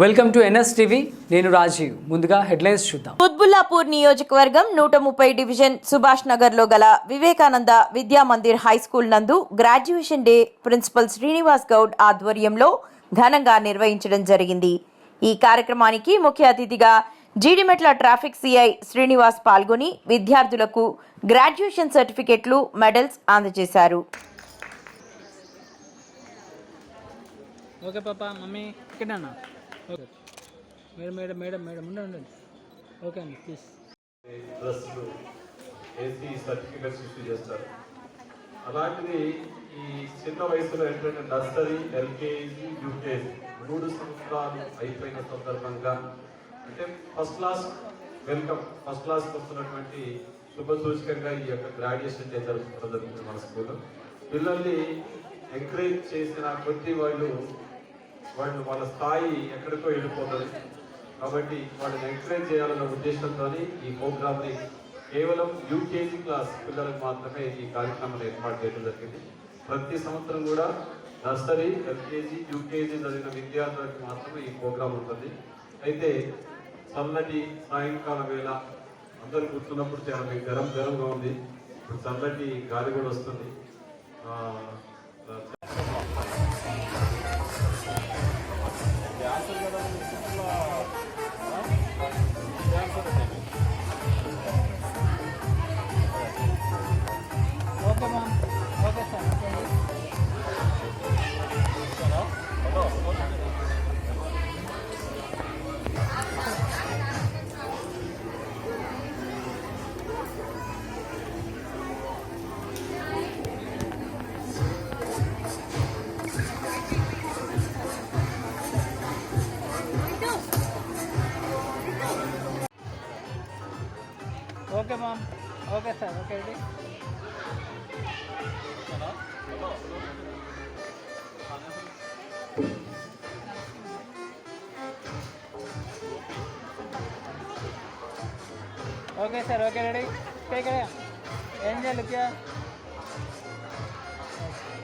Welcome to NSTV. నేను రాజీవ్. ముందుగా headlines చూద్దాం. కుత్బుల్లాపూర్ నియోజకవర్గం 130 డివిజన్ సుభాష్ నగర్ లో గల వివేకానంద విద్యా మందిర్ హై స్కూల్ నందు graduation day principal Srinivas Goud ఆధ్వర్యంలో ఘనంగా నిర్వహించడం జరిగింది. ఈ కార్యక్రమానికి ముఖ్య అతిథిగా జీడిమెట్ల ట్రాఫిక్ సిఐ శ్రీనివాస్ పాల్గొని విద్యార్థులకు గ్రాడ్యుయేషన్ సర్టిఫికెట్లు, మెడల్స్ అందజేశారు. ఓకే పాపా, మమ్మీ ఇక్కడన్నా. ఓకే మేడం ఉండండి. ఓకే అండి, ప్లీజ్. డ్రెస్సులు వేసి సర్టిఫికెట్స్ ఇష్యూ చేస్తారు. అలాంటిది ఈ చిన్న వయసులో ఏంటంటే నర్సరీ, ఎల్కేజీ, యూకేజీ 3 సంవత్సరాలు అయిపోయిన సందర్భంగా అంటే ఫస్ట్ క్లాస్కి వస్తున్నటువంటి శుభ సూచకంగా ఈ యొక్క గ్రాడ్యుయేషన్ డే జరుగుతుంది మన స్కూల్లో. పిల్లల్ని ఎంకరేజ్ చేసిన కొద్ది వాళ్ళు వాళ్ళ స్థాయి ఎక్కడికో వెళ్ళిపోతుంది. కాబట్టి వాళ్ళని ఎంకరేజ్ చేయాలన్న ఉద్దేశంతో ఈ ప్రోగ్రామ్ని కేవలం యూకేజీ క్లాస్ పిల్లలకు మాత్రమే ఈ కార్యక్రమాన్ని ఏర్పాటు చేయడం జరిగింది. ప్రతి సంవత్సరం కూడా నర్సరీ, ఎల్కేజీ, యూకేజీ చదివిన విద్యార్థులకు మాత్రమే ఈ ప్రోగ్రాం ఉంటుంది. అయితే చల్లటి సాయంకాలం వేళ అందరూ కూర్చున్నప్పుడు చాలా మీకు గరంగా ఉంది. ఇప్పుడు చల్లటి గాలి కూడా వస్తుంది. Okay ma'am, okay sir. Okay ma'am, okay sir. Okay ready. Okay sir. Okay ready. ఏం చేయాలి?